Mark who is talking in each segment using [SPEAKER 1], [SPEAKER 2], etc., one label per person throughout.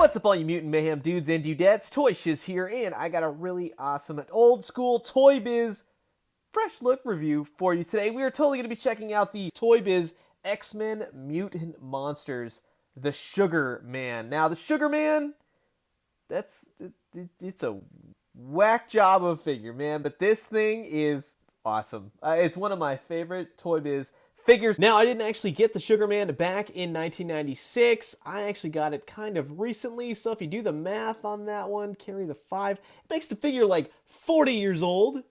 [SPEAKER 1] What's up all you Mutant Mayhem dudes and dudettes? Shiz here, and I got a really awesome old school Toybiz fresh look review for you today. We are totally going to be checking out the Toybiz X-Men Mutant Monsters, the Sugarman. Now, the Sugarman, it's a whack job of a figure, man, but this thing is awesome. It's one of my favorite Toybiz figures. Now, I didn't actually get the Sugarman back in 1996. I actually got it kind of recently, so if you do the math on that one, carry the 5, it makes the figure like 40 years old,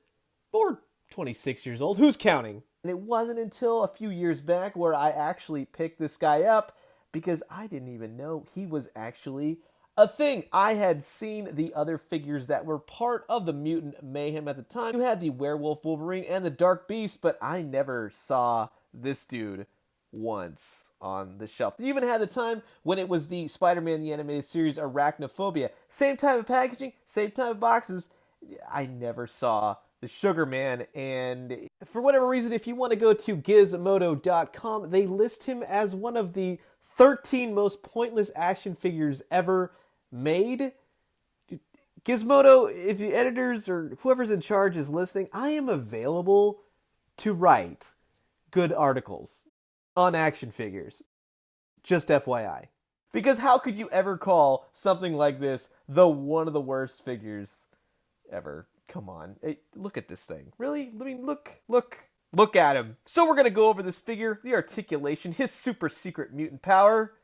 [SPEAKER 1] or 26 years old. Who's counting? And it wasn't until a few years back where I actually picked this guy up because I didn't even know he was actually a thing. I had seen the other figures that were part of the Mutant Mayhem at the time. You had the Werewolf Wolverine and the Dark Beast, but I never saw this dude once on the shelf. You even had the time when it was the Spider-Man the Animated Series Arachnophobia. Same type of packaging, same type of boxes. I never saw the Sugarman, and for whatever reason, if you want to go to gizmodo.com, they list him as one of the 13 most pointless action figures ever made. Gizmodo, if the editors or whoever's in charge is listening, I am available to write good articles on action figures. Just FYI. Because how could you ever call something like this one of the worst figures ever? Come on. Hey, look at this thing. Really? I mean, look at him. So we're going to go over this figure, the Articulation, his super secret mutant power.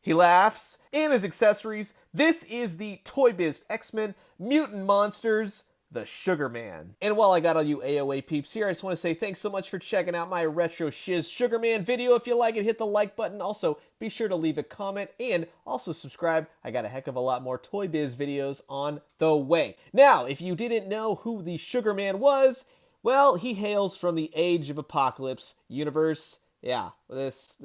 [SPEAKER 1] He laughs. And his accessories. This is the Toybiz X-Men Mutant Monsters, the Sugarman. And while I got all you AOA peeps here, I just want to say thanks so much for checking out my Retro Shiz Sugarman video. If you like it, hit the like button. Also, be sure to leave a comment and also subscribe. I got a heck of a lot more Toybiz videos on the way. Now, if you didn't know who the Sugarman was, well, he hails from the Age of Apocalypse universe. Yeah, this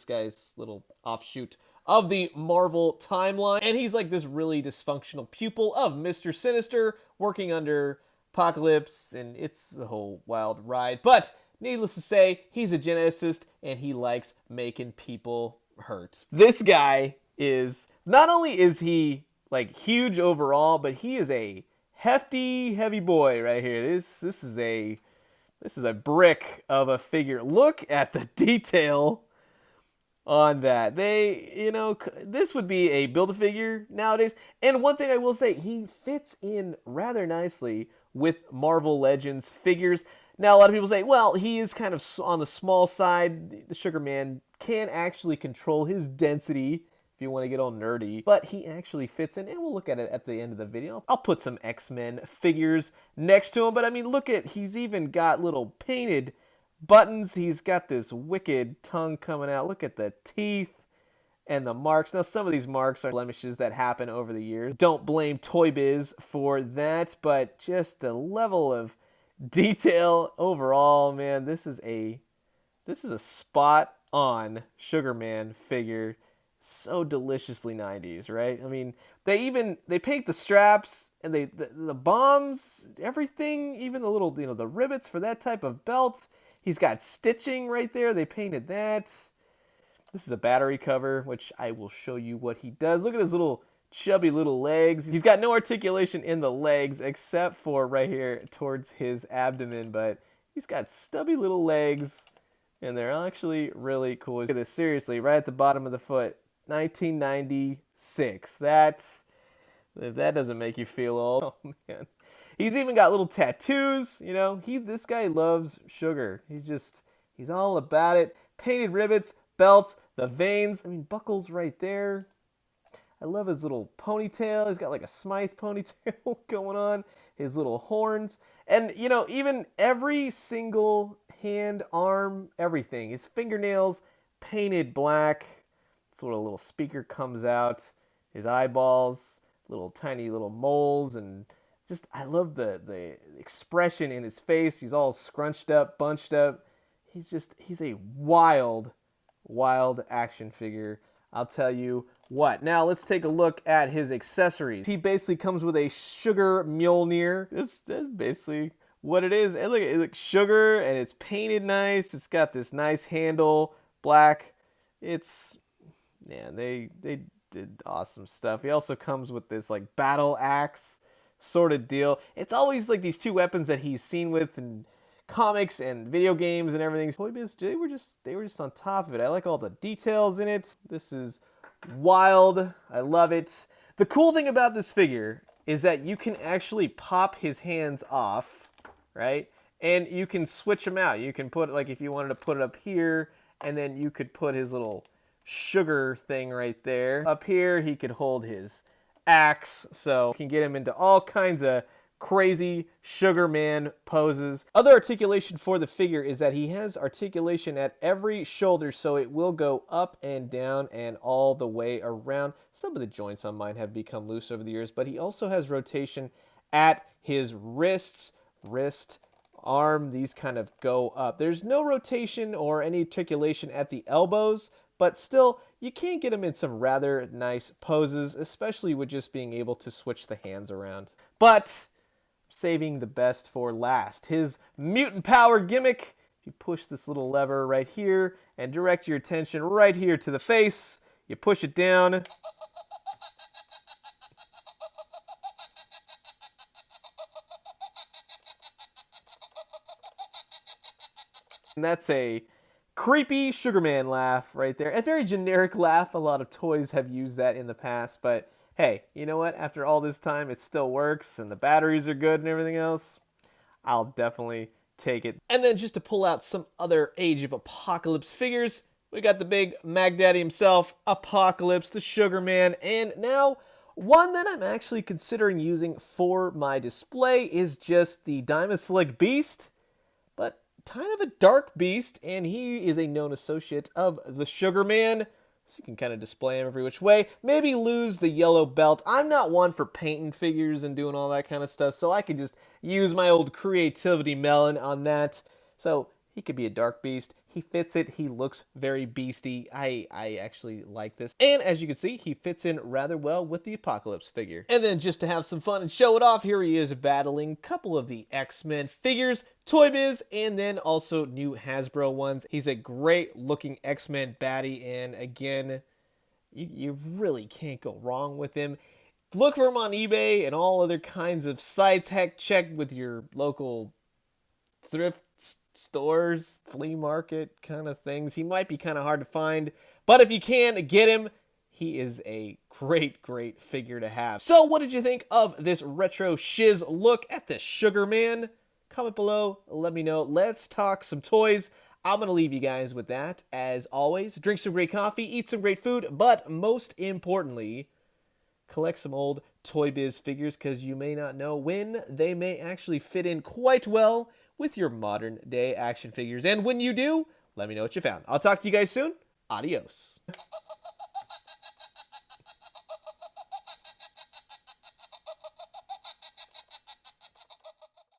[SPEAKER 1] guy's little offshoot of the Marvel timeline. And he's like this really dysfunctional pupil of Mr. Sinister, working under Apocalypse, and it's a whole wild ride. But needless to say, he's a geneticist, and he likes making people hurt. This guy is, not only is he like huge overall, but he is a hefty, heavy boy right here. This is a brick of a figure. Look at the detail on that. This would be a Build-A-Figure nowadays. And one thing I will say, he fits in rather nicely with Marvel Legends figures. Now, a lot of people say, well, he is kind of on the small side. The Sugarman can actually control his density, if you want to get all nerdy, but he actually fits in, and we'll look at it at the end of the video. I'll put some X-Men figures next to him, but I mean, look at, he's even got little painted buttons. He's got this wicked tongue coming out. Look at the teeth and the marks. Now, some of these marks are blemishes that happen over the years. Don't blame Toybiz for that, but just the level of detail overall, man, this is a spot on Sugarman figure. So deliciously 90s, right? I mean, they paint the straps and the bombs, everything, even the little, the rivets for that type of belt. He's got stitching right there. They painted that. This is a battery cover, which I will show you what he does. Look at his little chubby little legs. He's got no articulation in the legs except for right here towards his abdomen, but he's got stubby little legs, and they're actually really cool. Look at this, seriously, right at the bottom of the foot. 1996. If that doesn't make you feel old, oh man. He's even got little tattoos, this guy loves sugar. He's all about it. Painted rivets, belts, the veins, buckles right there. I love his little ponytail. He's got like a Smythe ponytail going on. His little horns. And, even every single hand, arm, everything. His fingernails painted black. Sort of little speaker comes out. His eyeballs, little tiny little moles, and just, I love the expression in his face. He's all scrunched up, bunched up. He's a wild action figure. I'll tell you what. Now, let's take a look at his accessories. He basically comes with a sugar Mjolnir. That's basically what it is. And look, it looks sugar, and it's painted nice. It's got this nice handle, black. It's, man, they did awesome stuff. He also comes with this like battle axe sort of deal. It's always like these two weapons that he's seen with in comics and video games and everything. Toybiz, they were just on top of it. I like all the details in it. This is wild. I love it. The cool thing about this figure is that you can actually pop his hands off, right? And you can switch them out. You can put, like, if you wanted to put it up here, and then you could put his little sugar thing right there. Up here, he could hold his axe, so you can get him into all kinds of crazy Sugarman poses. Other articulation for the figure is that he has articulation at every shoulder, so it will go up and down and all the way around. Some of the joints on mine have become loose over the years, but he also has rotation at his wrists, arm, these kind of go up. There's no rotation or any articulation at the elbows, but still, you can get him in some rather nice poses, especially with just being able to switch the hands around. But saving the best for last, his mutant power gimmick. If you push this little lever right here and direct your attention right here to the face, you push it down. And that's a creepy Sugarman laugh right there. A very generic laugh. A lot of toys have used that in the past, but hey, you know what? After all this time, it still works, and the batteries are good and everything else. I'll definitely take it. And then just to pull out some other Age of Apocalypse figures, we got the big Mag Daddy himself, Apocalypse, the Sugarman, and now one that I'm actually considering using for my display is just the Dynaslick Beast, but kind of a dark beast, and he is a known associate of the Sugarman, so you can kind of display him every which way. Maybe lose the yellow belt. I'm not one for painting figures and doing all that kind of stuff, so I could just use my old creativity melon on that. So he could be a dark beast. He fits it. He looks very beasty. I actually like this. And as you can see, he fits in rather well with the Apocalypse figure. And then just to have some fun and show it off, here he is battling a couple of the X-Men figures, Toybiz, and then also new Hasbro ones. He's a great looking X-Men baddie, and again, you really can't go wrong with him. Look for him on eBay and all other kinds of sites. Heck, check with your local thrift stores, flea market kind of things. He might be kind of hard to find, but if you can, get him. He is a great figure to have. So what did you think of this retro Shiz look at the Sugarman? Comment below, let me know. Let's talk some toys. I'm going to leave you guys with that. As always, drink some great coffee, eat some great food, but most importantly, collect some old Toybiz figures, because you may not know when they may actually fit in quite well with your modern day action figures. And when you do, let me know what you found. I'll talk to you guys soon. Adios.